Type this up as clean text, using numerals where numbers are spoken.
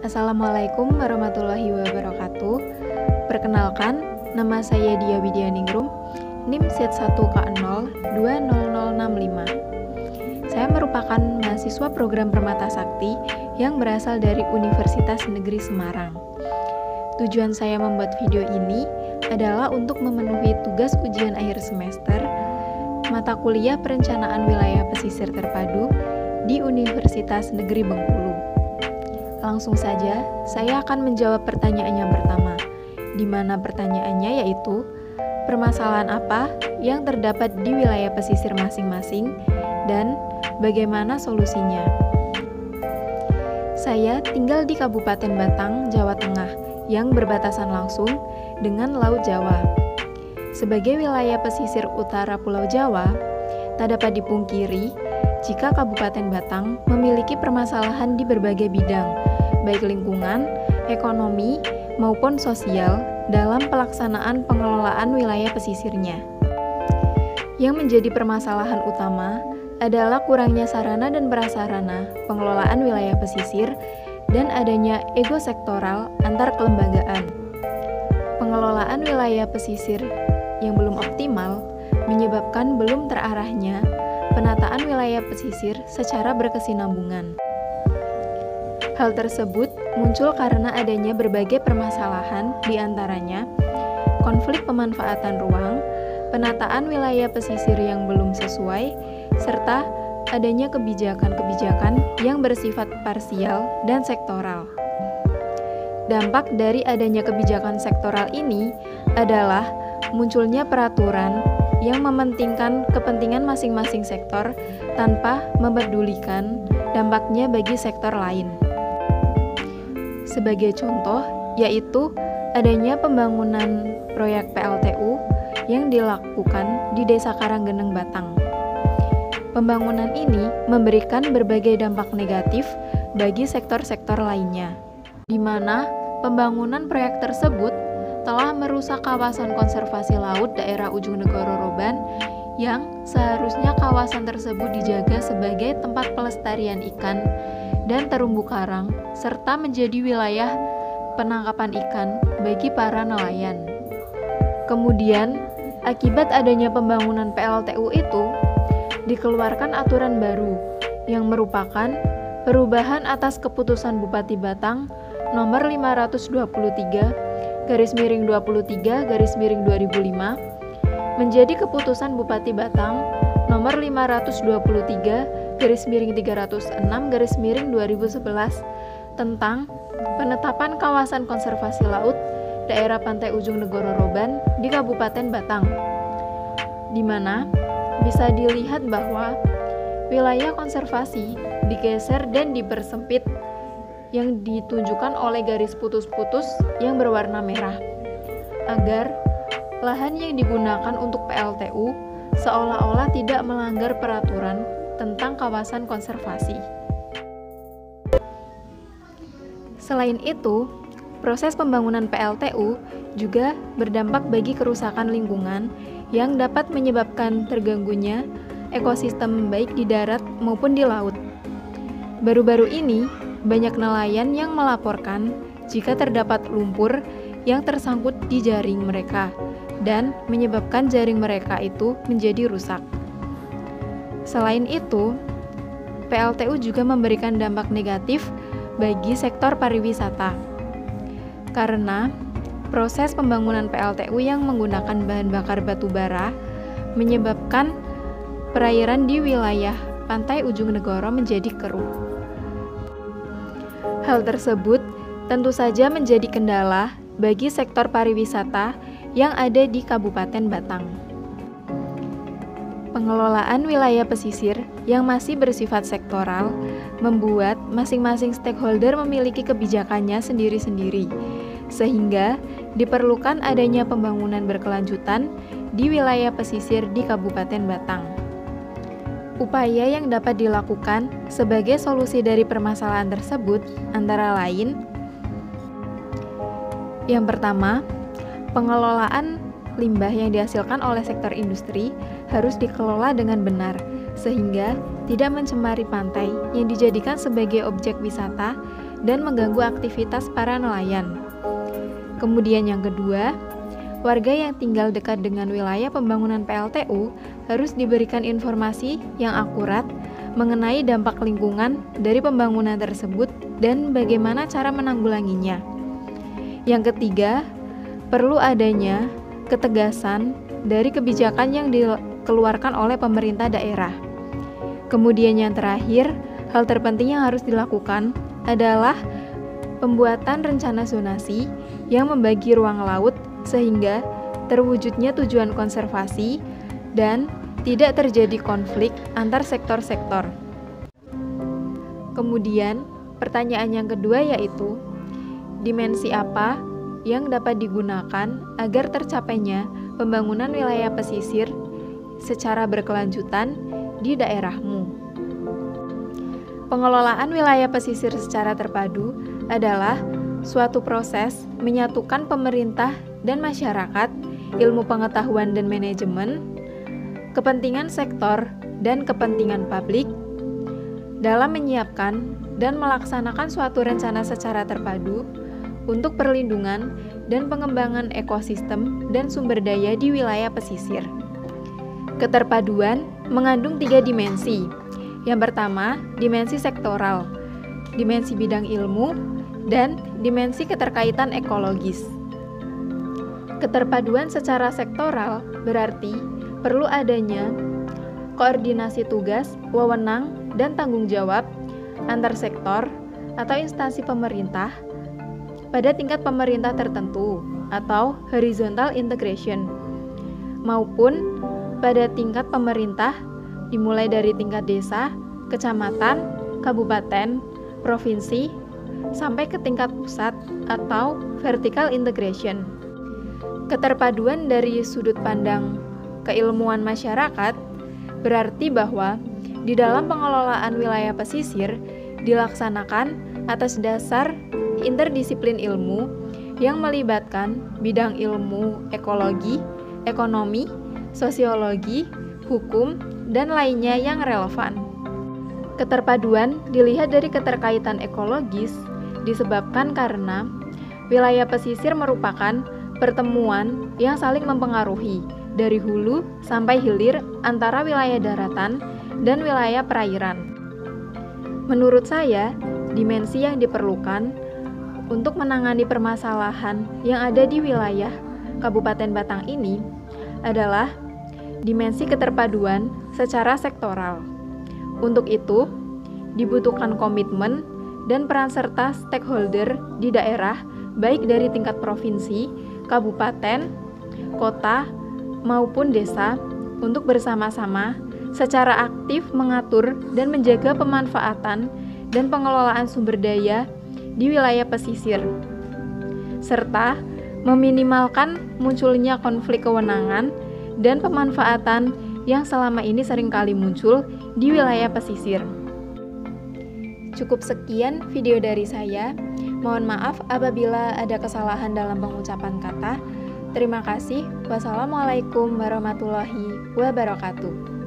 Assalamualaikum warahmatullahi wabarakatuh. Perkenalkan, nama saya Dia Widyaningrum, NIM SID1K020065. Saya merupakan mahasiswa program Permata Sakti yang berasal dari Universitas Negeri Semarang. Tujuan saya membuat video ini adalah untuk memenuhi tugas ujian akhir semester mata kuliah Perencanaan Wilayah Pesisir Terpadu di Universitas Negeri Bengkulu. Langsung saja, saya akan menjawab pertanyaan yang pertama, di mana pertanyaannya yaitu, permasalahan apa yang terdapat di wilayah pesisir masing-masing dan bagaimana solusinya? Saya tinggal di Kabupaten Batang, Jawa Tengah, yang berbatasan langsung dengan Laut Jawa. Sebagai wilayah pesisir utara Pulau Jawa, tak dapat dipungkiri jika Kabupaten Batang memiliki permasalahan di berbagai bidang, baik lingkungan, ekonomi, maupun sosial dalam pelaksanaan pengelolaan wilayah pesisirnya. Yang menjadi permasalahan utama adalah kurangnya sarana dan prasarana pengelolaan wilayah pesisir dan adanya ego sektoral antar kelembagaan. Pengelolaan wilayah pesisir yang belum optimal menyebabkan belum terarahnya penataan wilayah pesisir secara berkesinambungan. Hal tersebut muncul karena adanya berbagai permasalahan, diantaranya konflik pemanfaatan ruang, penataan wilayah pesisir yang belum sesuai, serta adanya kebijakan-kebijakan yang bersifat parsial dan sektoral. Dampak dari adanya kebijakan sektoral ini adalah munculnya peraturan yang mementingkan kepentingan masing-masing sektor tanpa mempedulikan dampaknya bagi sektor lain. Sebagai contoh, yaitu adanya pembangunan proyek PLTU yang dilakukan di Desa Karanggeneng, Batang. Pembangunan ini memberikan berbagai dampak negatif bagi sektor-sektor lainnya, di mana pembangunan proyek tersebut telah merusak kawasan konservasi laut daerah Ujung Negoro Roban yang seharusnya kawasan tersebut dijaga sebagai tempat pelestarian ikan dan terumbu karang serta menjadi wilayah penangkapan ikan bagi para nelayan. Kemudian, akibat adanya pembangunan PLTU itu, dikeluarkan aturan baru yang merupakan perubahan atas keputusan Bupati Batang nomor 523/23/2005 menjadi keputusan Bupati Batang nomor 523/306/2011 tentang penetapan kawasan konservasi laut daerah Pantai Ujung Negoro Roban di Kabupaten Batang, di mana bisa dilihat bahwa wilayah konservasi digeser dan dipersempit yang ditunjukkan oleh garis putus-putus yang berwarna merah, agar lahan yang digunakan untuk PLTU seolah-olah tidak melanggar peraturan tentang kawasan konservasi. Selain itu, proses pembangunan PLTU juga berdampak bagi kerusakan lingkungan yang dapat menyebabkan terganggunya ekosistem baik di darat maupun di laut. Baru-baru ini, banyak nelayan yang melaporkan jika terdapat lumpur yang tersangkut di jaring mereka dan menyebabkan jaring mereka itu menjadi rusak. Selain itu, PLTU juga memberikan dampak negatif bagi sektor pariwisata karena proses pembangunan PLTU yang menggunakan bahan bakar batu bara menyebabkan perairan di wilayah Pantai Ujung Negoro menjadi keruh. Hal tersebut tentu saja menjadi kendala bagi sektor pariwisata yang ada di Kabupaten Batang. Pengelolaan wilayah pesisir yang masih bersifat sektoral membuat masing-masing stakeholder memiliki kebijakannya sendiri-sendiri, sehingga diperlukan adanya pembangunan berkelanjutan di wilayah pesisir di Kabupaten Batang. Upaya yang dapat dilakukan sebagai solusi dari permasalahan tersebut antara lain: yang pertama, pengelolaan limbah yang dihasilkan oleh sektor industri harus dikelola dengan benar, sehingga tidak mencemari pantai yang dijadikan sebagai objek wisata dan mengganggu aktivitas para nelayan. Kemudian yang kedua, warga yang tinggal dekat dengan wilayah pembangunan PLTU harus diberikan informasi yang akurat mengenai dampak lingkungan dari pembangunan tersebut dan bagaimana cara menanggulanginya. Yang ketiga, perlu adanya ketegasan dari kebijakan yang dikeluarkan oleh pemerintah daerah. Kemudian yang terakhir, hal terpenting yang harus dilakukan adalah pembuatan rencana zonasi yang membagi ruang laut sehingga terwujudnya tujuan konservasi dan tidak terjadi konflik antar sektor-sektor. Kemudian, pertanyaan yang kedua yaitu, dimensi apa yang dapat digunakan agar tercapainya pembangunan wilayah pesisir secara berkelanjutan di daerahmu? Pengelolaan wilayah pesisir secara terpadu adalah suatu proses menyatukan pemerintah dan masyarakat, ilmu pengetahuan dan manajemen, kepentingan sektor dan kepentingan publik dalam menyiapkan dan melaksanakan suatu rencana secara terpadu untuk perlindungan dan pengembangan ekosistem dan sumber daya di wilayah pesisir. Keterpaduan mengandung 3 dimensi. Yang pertama, dimensi sektoral, dimensi bidang ilmu, dan dimensi keterkaitan ekologis. Keterpaduan secara sektoral berarti perlu adanya koordinasi tugas, wewenang, dan tanggung jawab antar sektor atau instansi pemerintah pada tingkat pemerintah tertentu atau horizontal integration, maupun pada tingkat pemerintah dimulai dari tingkat desa, kecamatan, kabupaten, provinsi, sampai ke tingkat pusat atau vertical integration. Keterpaduan dari sudut pandang keilmuan masyarakat berarti bahwa di dalam pengelolaan wilayah pesisir dilaksanakan atas dasar interdisiplin ilmu yang melibatkan bidang ilmu ekologi, ekonomi, sosiologi, hukum, dan lainnya yang relevan. Keterpaduan dilihat dari keterkaitan ekologis disebabkan karena wilayah pesisir merupakan pertemuan yang saling mempengaruhi dari hulu sampai hilir antara wilayah daratan dan wilayah perairan. Menurut saya, dimensi yang diperlukan untuk menangani permasalahan yang ada di wilayah Kabupaten Batang ini adalah dimensi keterpaduan secara sektoral. Untuk itu, dibutuhkan komitmen dan peran serta stakeholder di daerah, baik dari tingkat provinsi, kabupaten, kota, maupun desa, untuk bersama-sama secara aktif mengatur dan menjaga pemanfaatan dan pengelolaan sumber daya di wilayah pesisir, serta meminimalkan munculnya konflik kewenangan dan pemanfaatan yang selama ini seringkali muncul di wilayah pesisir. Cukup sekian video dari saya. Mohon maaf apabila ada kesalahan dalam pengucapan kata. Terima kasih. Wassalamualaikum warahmatullahi wabarakatuh.